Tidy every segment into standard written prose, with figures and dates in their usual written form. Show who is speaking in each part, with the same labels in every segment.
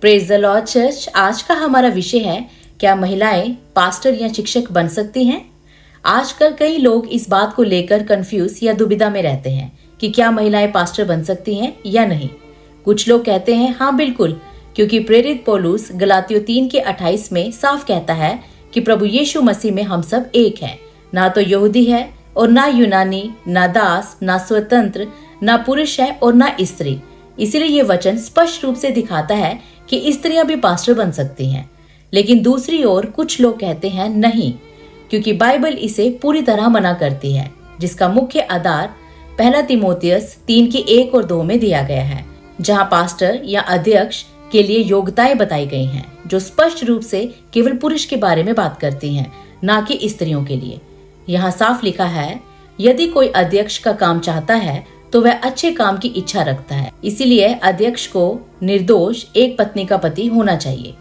Speaker 1: Praise the Lord church. आज का हमारा विषय है, क्या महिलाएं पास्टर या शिक्षक बन सकती हैं? आजकल कई लोग इस बात को लेकर कंफ्यूज या दुविधा में रहते हैं कि क्या महिलाएं पास्टर बन सकती हैं या नहीं। कुछ लोग कहते हैं हाँ बिल्कुल, क्योंकि प्रेरित पौलुस गलातियों 3:28 में साफ कहता है कि प्रभु यीशु मसीह में हम सब एक हैं, ना तो यहूदी है और ना यूनानी, ना दास, ना स्वतंत्र, ना पुरुष है और ना स्त्री। इसीलिए ये वचन स्पष्ट रूप से दिखाता है कि स्त्रियां भी पास्टर बन सकती हैं। लेकिन दूसरी ओर कुछ लोग कहते हैं नहीं, क्योंकि बाइबल इसे पूरी तरह मना करती है, जिसका मुख्य आधार 1 तीमुथियुस 3:1 और 2 में दिया गया है, जहां पास्टर या अध्यक्ष के लिए योग्यताएं बताई गई हैं, जो स्पष्ट रूप से केवल पुरुष के बारे में बात करती हैं, ना कि स्त्रियों के लिए। यहाँ साफ लिखा है, यदि कोई अध्यक्ष का काम चाहता है तो वह अच्छे काम की इच्छा रखता है। इसीलिए अध्यक्ष को निर्दोष एक पत्नी का पति होना चाहिए।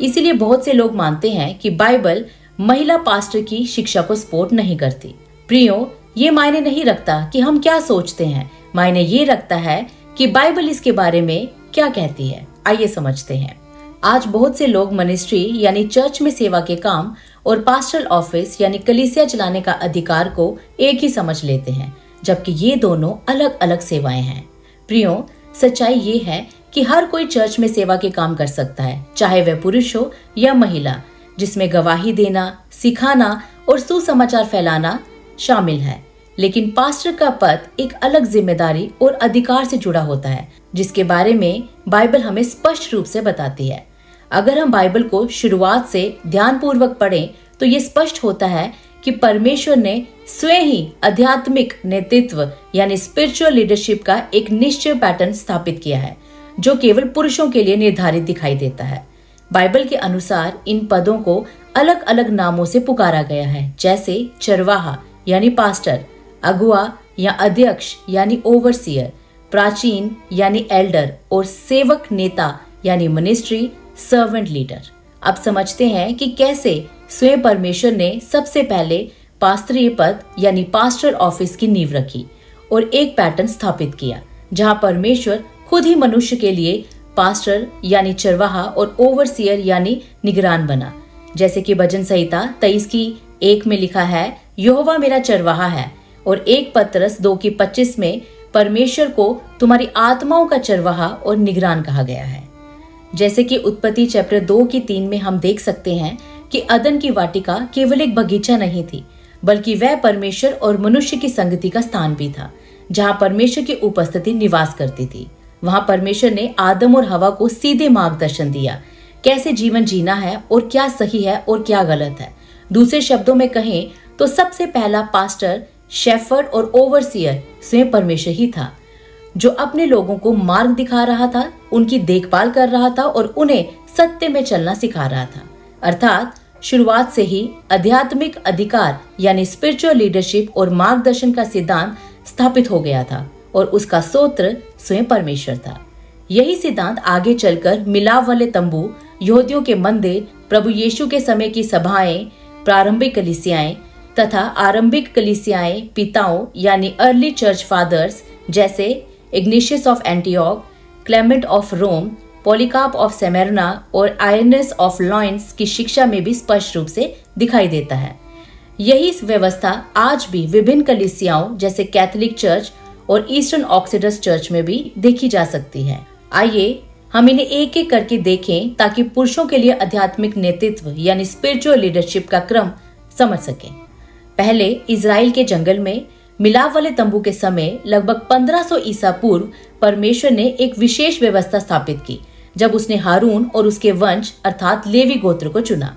Speaker 1: इसीलिए बहुत से लोग मानते हैं कि बाइबल महिला पास्टर की शिक्षा को सपोर्ट नहीं करती। प्रियो, ये मायने नहीं रखता कि हम क्या सोचते हैं, मायने ये रखता है कि बाइबल इसके बारे में क्या कहती है। आइए समझते हैं। आज बहुत से लोग मिनिस्ट्री यानी चर्च में सेवा के काम और पास्टरल ऑफिस यानी कलीसिया चलाने का अधिकार को एक ही समझ लेते हैं, जबकि ये दोनों अलग अलग सेवाएं हैं। प्रियो, सच्चाई ये है कि हर कोई चर्च में सेवा के काम कर सकता है, चाहे वह पुरुष हो या महिला, जिसमें गवाही देना, सिखाना और सुसमाचार फैलाना शामिल है। लेकिन पास्टर का पद एक अलग जिम्मेदारी और अधिकार से जुड़ा होता है, जिसके बारे में बाइबल हमें स्पष्ट रूप से बताती है। अगर हम बाइबल को शुरुआत से ध्यानपूर्वक पढ़ें तो ये स्पष्ट होता है कि परमेश्वर ने स्वयं ही आध्यात्मिक नेतृत्व यानी स्पिरिचुअल लीडरशिप का एक निश्चित पैटर्न स्थापित किया है, जो केवल पुरुषों के लिए निर्धारित दिखाई देता है। बाइबल के अनुसार इन पदों को अलग अलग नामों से पुकारा गया है, जैसे चरवाहा यानी पास्टर, अगुआ या अध्यक्ष यानी ओवरसियर, प्राचीन यानी एल्डर और सेवक नेता यानी मिनिस्ट्री सर्वेंट लीडर। अब समझते हैं कि कैसे स्वयं परमेश्वर ने सबसे पहले पास्त्रीय पद यानी पास्टर ऑफिस की नींव रखी और एक पैटर्न स्थापित किया, जहां परमेश्वर खुद ही मनुष्य के लिए पास्टर यानी चरवाहा और ओवरसियर यानी निगरान बना। जैसे कि भजन संहिता 23:1 में लिखा है, यहोवा मेरा चरवाहा है, और 1 पतरस 2:25 में परमेश्वर को तुम्हारी आत्माओं का चरवाहा और निगरान कहा गया है। जैसे कि उत्पत्ति चैप्टर 2:3 में हम देख सकते हैं कि अदन की वाटिका केवल एक बगीचा नहीं थी, बल्कि वह परमेश्वर और मनुष्य की संगति का स्थान भी था, जहां परमेश्वर की उपस्थिति निवास करती थी। वहां परमेश्वर ने आदम और हवा को सीधे मार्गदर्शन दिया, कैसे जीवन जीना है और क्या सही है और क्या गलत है। दूसरे शब्दों में कहें तो सबसे पहला पास्टर, शेफर्ड और ओवरसियर स्वयं परमेश्वर ही था, जो अपने लोगों को मार्ग दिखा रहा था, उनकी देखभाल कर रहा था और उन्हें सत्य में चलना सिखा रहा था। अर्थात शुरुआत से ही आध्यात्मिक अधिकार यानी स्पिरिचुअल लीडरशिप और मार्गदर्शन का सिद्धांत स्थापित हो गया था, और उसका स्रोत स्वयं परमेश्वर था। यही सिद्धांत आगे चलकर मिलाप वाले तंबू, यहूदियों के मंदिर, प्रभु यीशु के समय की सभाएं, प्रारंभिक कलीसियाएं तथा आरंभिक कलीसियाएं पिताओं यानी अर्ली चर्च फादर्स जैसे Ignatius of Antioch, Clement of Rome, Polycarp of Smyrna और आयरनस ऑफ लॉयंस की शिक्षा में भी स्पष्ट रूप से दिखाई देता है। यही व्यवस्था आज भी विभिन्न कलीसियाओं जैसे कैथोलिक चर्च और ईस्टर्न ऑक्सीडस चर्च में भी देखी जा सकती है। आइए हम इन्हें एक एक करके देखें, ताकि पुरुषों के लिए आध्यात्मिक नेतृत्व यानी स्पिरिचुअल लीडरशिप का क्रम समझ सकें। पहले इजराइल के जंगल में मिलाप वाले तंबू के समय लगभग 1500 ईसा पूर्व परमेश्वर ने एक विशेष व्यवस्था स्थापित की, जब उसने हारून और उसके वंश अर्थात लेवी गोत्र को चुना।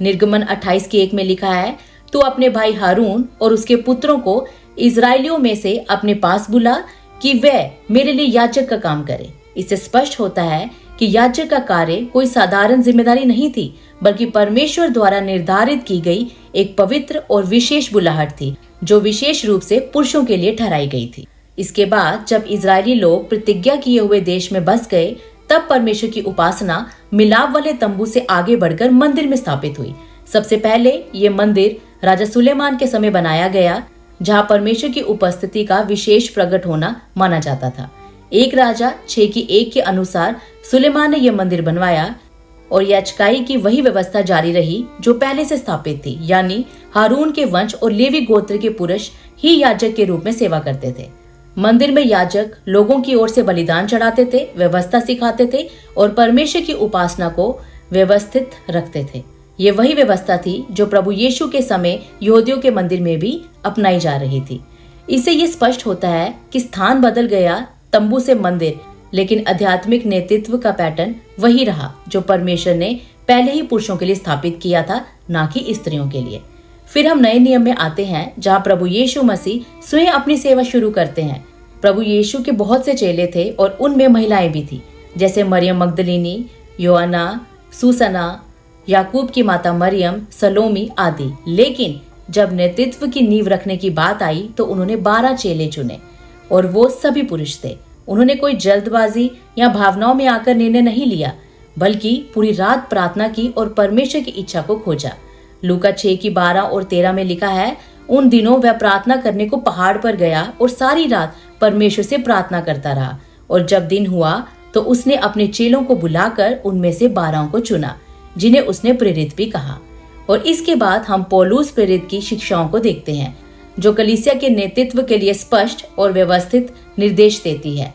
Speaker 1: निर्गमन 28:1 में लिखा है, तू अपने भाई हारून और उसके पुत्रों को इजराइलियों में से अपने पास बुला कि वह मेरे लिए याजक का काम करे। इससे स्पष्ट होता है कि याजक का कार्य कोई साधारण जिम्मेदारी नहीं थी, बल्कि परमेश्वर द्वारा निर्धारित की गई एक पवित्र और विशेष बुलाहट थी, जो विशेष रूप से पुरुषों के लिए ठहराई गई थी। इसके बाद जब इजरायली लोग प्रतिज्ञा किए हुए देश में बस गए, तब परमेश्वर की उपासना मिलाप वाले तंबू से आगे बढ़कर मंदिर में स्थापित हुई। सबसे पहले ये मंदिर राजा सुलेमान के समय बनाया गया, जहां परमेश्वर की उपस्थिति का विशेष प्रकट होना माना जाता था। 1 राजा 6 की 1 के अनुसार सुलेमान ने यह मंदिर बनवाया और याजकाई की वही व्यवस्था जारी रही जो पहले से स्थापित थी, यानी हारून के वंश और लेवी गोत्र के पुरुष ही याजक के रूप में सेवा करते थे। मंदिर में याजक लोगों की ओर से बलिदान चढ़ाते थे, व्यवस्था सिखाते थे और परमेश्वर की उपासना को व्यवस्थित रखते थे। ये वही व्यवस्था थी जो प्रभु यीशु के समय यहूदियों के मंदिर में भी अपनाई जा रही थी। इससे ये स्पष्ट होता है कि स्थान बदल गया, तंबू से मंदिर, लेकिन आध्यात्मिक नेतृत्व का पैटर्न वही रहा जो परमेश्वर ने पहले ही पुरुषों के लिए स्थापित किया था, ना कि स्त्रियों के लिए। फिर हम नए नियम में आते हैं जहाँ प्रभु यीशु मसीह स्वयं अपनी सेवा शुरू करते हैं। प्रभु यीशु के बहुत से चेले थे और उनमें महिलाएं भी थी, जैसे मरियम मगदलीनी, योअन्ना, सुसना, याकूब की माता मरियम, सलोमी आदि। लेकिन जब नेतृत्व की नींव रखने की बात आई तो उन्होंने 12 चेले चुने और वो सभी पुरुष थे। उन्होंने कोई जल्दबाजी या भावनाओं में आकर निर्णय नहीं लिया, बल्कि पूरी रात प्रार्थना की और परमेश्वर की इच्छा को खोजा। लूका 6 की 12 और 13 में लिखा है, उन दिनों वह प्रार्थना करने को पहाड़ पर गया और सारी रात परमेश्वर से प्रार्थना करता रहा। और जब दिन हुआ तो उसने अपने चेलों को बुलाकर उनमें से 12 को चुना, जिन्हें उसने प्रेरित भी कहा। और इसके बाद हम पौलुस प्रेरित की शिक्षाओं को देखते हैं, जो कलीसिया के नेतृत्व के लिए स्पष्ट और व्यवस्थित निर्देश देती है।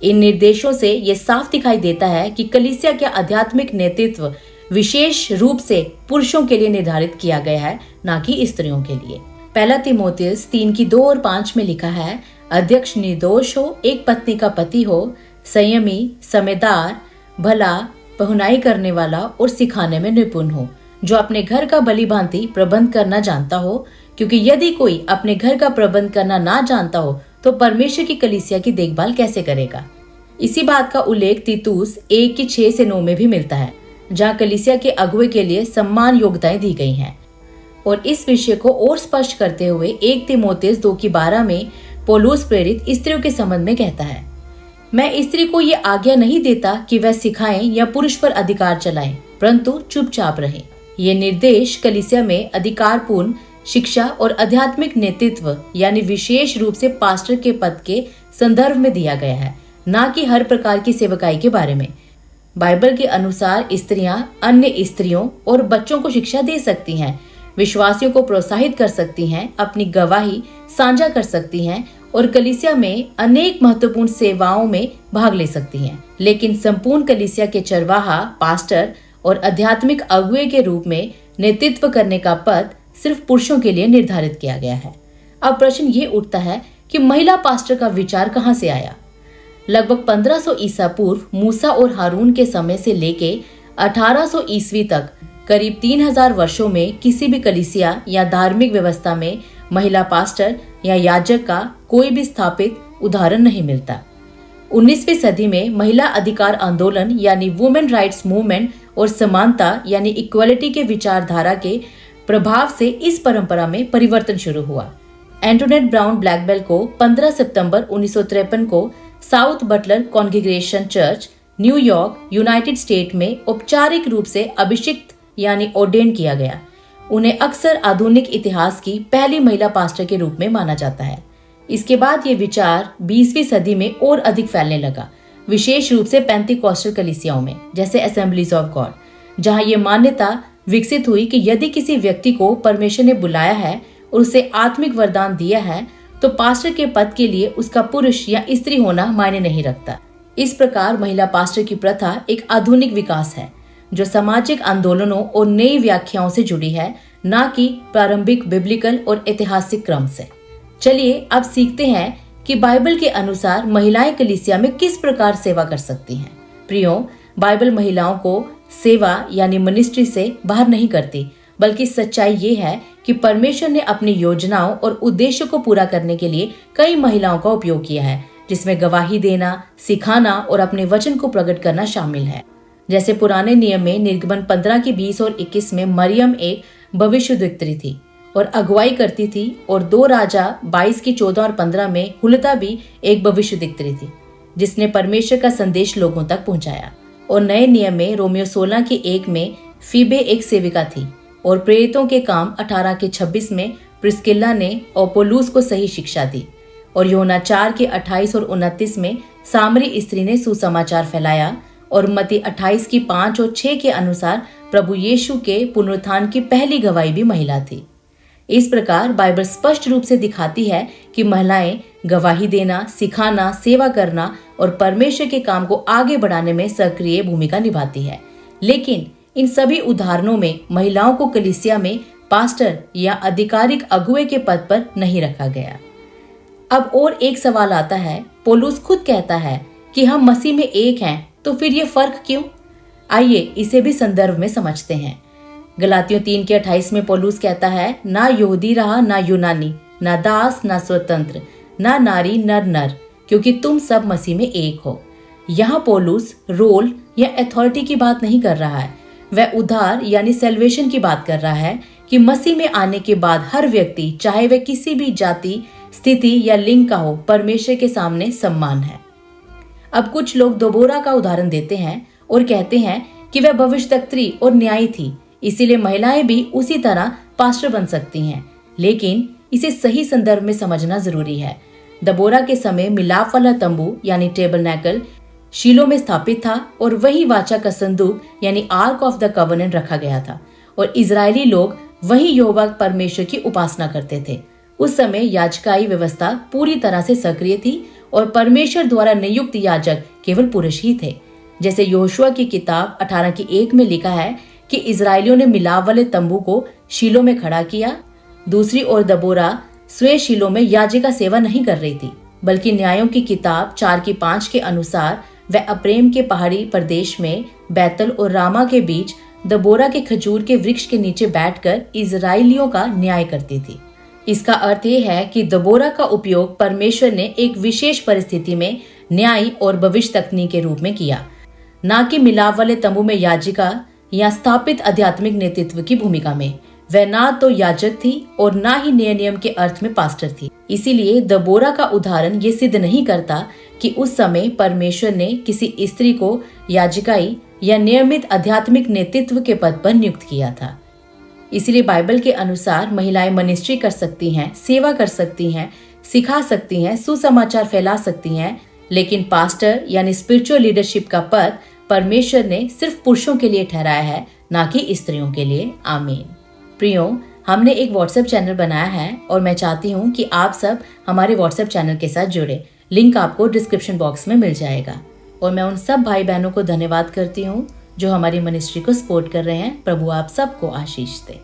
Speaker 1: इन निर्देशों से ये साफ दिखाई देता है कि कलीसिया का आध्यात्मिक नेतृत्व विशेष रूप से पुरुषों के लिए निर्धारित किया गया है, ना कि स्त्रियों के लिए। 1 तीमुथियुस 3 की 2 और 5 में लिखा है, अध्यक्ष निर्दोष हो, एक पत्नी का पति हो, संयमी, समझदार, भला, पहुनाई करने वाला और सिखाने में निपुण हो, जो अपने घर का भली भांति प्रबंध करना जानता हो, क्योंकि यदि कोई अपने घर का प्रबंध करना ना जानता हो तो परमेश्वर की कलीसिया की देखभाल कैसे करेगा। इसी बात का उल्लेख तीतुस 1 की 6 से 9 में भी मिलता है, जहाँ कलीसिया के अगुवे के लिए सम्मान योग्यताएं दी गई हैं। और इस विषय को और स्पष्ट करते हुए 1 तीमुथियुस 2 की 12 में पौलुस प्रेरित स्त्रियों के संबंध में कहता है, मैं स्त्री को ये आज्ञा नहीं देता कि वह सिखाएं या पुरुष पर अधिकार चलाएं, परंतु चुपचाप रहें। ये निर्देश कलीसिया में अधिकारपूर्ण शिक्षा और आध्यात्मिक नेतृत्व यानी विशेष रूप से पास्टर के पद के संदर्भ में दिया गया है, ना कि हर प्रकार की सेवकाई के बारे में। बाइबल के अनुसार स्त्रियां अन्य स्त्रियों और बच्चों को शिक्षा दे सकती हैं, विश्वासियों को प्रोत्साहित कर सकती हैं, अपनी गवाही साझा कर सकती हैं और कलीसिया में अनेक महत्वपूर्ण सेवाओं में भाग ले सकती हैं। लेकिन संपूर्ण कलीसिया के चरवाहा, पास्टर और आध्यात्मिक अगुवे के रूप में नेतृत्व करने का पद सिर्फ पुरुषों के लिए निर्धारित किया गया है। अब प्रश्न ये उठता है कि महिला पास्टर का विचार कहाँ से आया। लगभग 1500 ईसा पूर्व मूसा और हारून के समय से लेके 1800 ईस्वी तक करीब 3000 वर्षों में किसी भी कलीसिया या धार्मिक व्यवस्था में महिला पास्टर या याजक का कोई भी स्थापित उदाहरण नहीं मिलता। 19वीं सदी में महिला अधिकार आंदोलन यानी वुमेन राइट्स मूवमेंट और समानता यानी इक्वालिटी के विचारधारा के प्रभाव से इस परंपरा में परिवर्तन शुरू हुआ। एंटोनेट ब्राउन ब्लैकबेल को 15 सितंबर 1953 को south Butler congregation church, New York, united state में औपचारिक रूप से अभिषिक्त यानी ऑर्डेन किया गया। उन्हें अक्सर आधुनिक इतिहास की पहली महिला पास्टर के रूप में माना जाता है। इसके बाद ये विचार 20वीं सदी में और अधिक फैलने लगा, विशेष रूप से पेंटिकॉस्टल कलीसियाओं में, जैसे असेंबलीज ऑफ गॉड, जहां ये मान्यता विकसित हुई कि यदि किसी व्यक्ति को परमेश्वर ने बुलाया है और उसे आत्मिक वरदान दिया है तो पास्टर के पद के लिए उसका पुरुष या स्त्री होना मायने नहीं रखता। इस प्रकार महिला पास्टर की प्रथा एक आधुनिक विकास है जो सामाजिक आंदोलनों और नई व्याख्याओं से जुड़ी है, न कि प्रारंभिक बिब्लिकल और ऐतिहासिक क्रम से। चलिए अब सीखते हैं कि बाइबल के अनुसार महिलाएं कलीसिया में किस प्रकार सेवा कर सकती हैं। प्रियो, बाइबल महिलाओं को सेवा यानी मिनिस्ट्री से बाहर नहीं करती, बल्कि सच्चाई ये है कि परमेश्वर ने अपनी योजनाओं और उद्देश्यों को पूरा करने के लिए कई महिलाओं का उपयोग किया है, जिसमें गवाही देना, सिखाना और अपने वचन को प्रकट करना शामिल है। जैसे पुराने नियम में निर्गमन 15 की 20 और 21 में मरियम एक भविष्यद्वक्त्री थी और अगुवाई करती थी, और 2 राजा 22 की 14 और 15 में हुलता भी एक भविष्यद्वक्त्री थी जिसने परमेश्वर का संदेश लोगों तक पहुंचाया। और नए नियम में रोमियो 16 की 1 में फीबे एक सेविका थी, और प्रेरितों के काम 18 के 26 में प्रिस्किल्ला ने अपोल्लोस को सही शिक्षा दी। और यूहन्ना 4 के 28 और 29 में सामरी स्त्री ने सुसमाचार फैलाया और मत्ती 28 की 5 और 6 के अनुसार प्रभु यीशु के पुनरुत्थान की पहली गवाही भी महिला थी। इस प्रकार बाइबल स्पष्ट रूप से दिखाती है कि महिलाएं गवाही देना, सिखाना, सेवा करना और परमेश्वर के काम को आगे बढ़ाने में सक्रिय भूमिका निभाती है। लेकिन इन सभी उदाहरणों में महिलाओं को कलीसिया में पास्टर या आधिकारिक अगुवे के पद पर नहीं रखा गया। अब और एक सवाल आता है, पौलुस खुद कहता है कि हम मसीह में एक हैं, तो फिर ये फर्क क्यों? आइए इसे भी संदर्भ में समझते हैं। गलातियों 3 के 28 में पौलुस कहता है, ना यहूदी रहा ना यूनानी, ना दास ना स्वतंत्र, ना नारी न नर, क्योंकि तुम सब मसीह में एक हो। यहाँ पौलुस रोल या अथॉरिटी की बात नहीं कर रहा है, वह उद्धार यानी सेल्वेशन की बात कर रहा है कि मसीह में आने के बाद हर व्यक्ति, चाहे वह किसी भी जाति, स्थिति या लिंग का हो, परमेश्वर के सामने सम्मान है। अब कुछ लोग दबोरा का उदाहरण देते हैं और कहते हैं कि वह भविष्यद्वक्त्री और न्यायी थी, इसीलिए महिलाएं भी उसी तरह पास्टर बन सकती हैं। लेकिन इसे सही संदर्भ में समझना जरूरी है। दबोरा के समय मिलाप वाला तंबू यानी टेबरनेकल शीलो में स्थापित था और वही वाचा का संदूक यानी आर्क ऑफ द कवनेंट रखा गया था और इजरायली लोग वही यहोवा परमेश्वर की उपासना करते थे। उस समय याजकाई व्यवस्था पूरी तरह से सक्रिय थी और परमेश्वर द्वारा नियुक्त याजक केवल पुरुष ही थे। जैसे यहोशुआ की किताब 18 की 1 में लिखा है कि इजरायलियों ने मिलाप वाले तंबू को शीलो में खड़ा किया। दूसरी ओर दबोरा स्वयं शीलो में याजिका सेवा नहीं कर रही थी, बल्कि न्यायों की किताब 4 की 5 के अनुसार वह अप्रेम के पहाड़ी प्रदेश में बैतल और रामा के बीच दबोरा के खजूर के वृक्ष के नीचे बैठकर इजरायलियों का न्याय करती थी। इसका अर्थ यह है कि दबोरा का उपयोग परमेश्वर ने एक विशेष परिस्थिति में न्याय और भविष्यद्वक्ता के रूप में किया, न कि मिलाप वाले तंबू में याजिका या स्थापित आध्यात्मिक नेतृत्व की भूमिका में। वह ना तो याजक थी और ना ही नए नियम के अर्थ में पास्टर थी। इसीलिए दबोरा का उदाहरण ये सिद्ध नहीं करता कि उस समय परमेश्वर ने किसी स्त्री को याजिकाई या नियमित आध्यात्मिक नेतृत्व के पद पर नियुक्त किया था। इसलिए बाइबल के अनुसार महिलाएं मिनिस्ट्री कर सकती हैं, सेवा कर सकती हैं, सिखा सकती हैं, सुसमाचार फैला सकती हैं, लेकिन पास्टर यानी स्पिरिचुअल लीडरशिप का पद परमेश्वर ने सिर्फ पुरुषों के लिए ठहराया है, ना कि स्त्रियों के लिए। आमीन। प्रियो, हमने एक व्हाट्सएप चैनल बनाया है और मैं चाहती हूँ कि आप सब हमारे व्हाट्सएप चैनल के साथ जुड़े। लिंक आपको डिस्क्रिप्शन बॉक्स में मिल जाएगा। और मैं उन सब भाई बहनों को धन्यवाद करती हूँ जो हमारी मिनिस्ट्री को सपोर्ट कर रहे हैं। प्रभु आप सबको आशीष दे।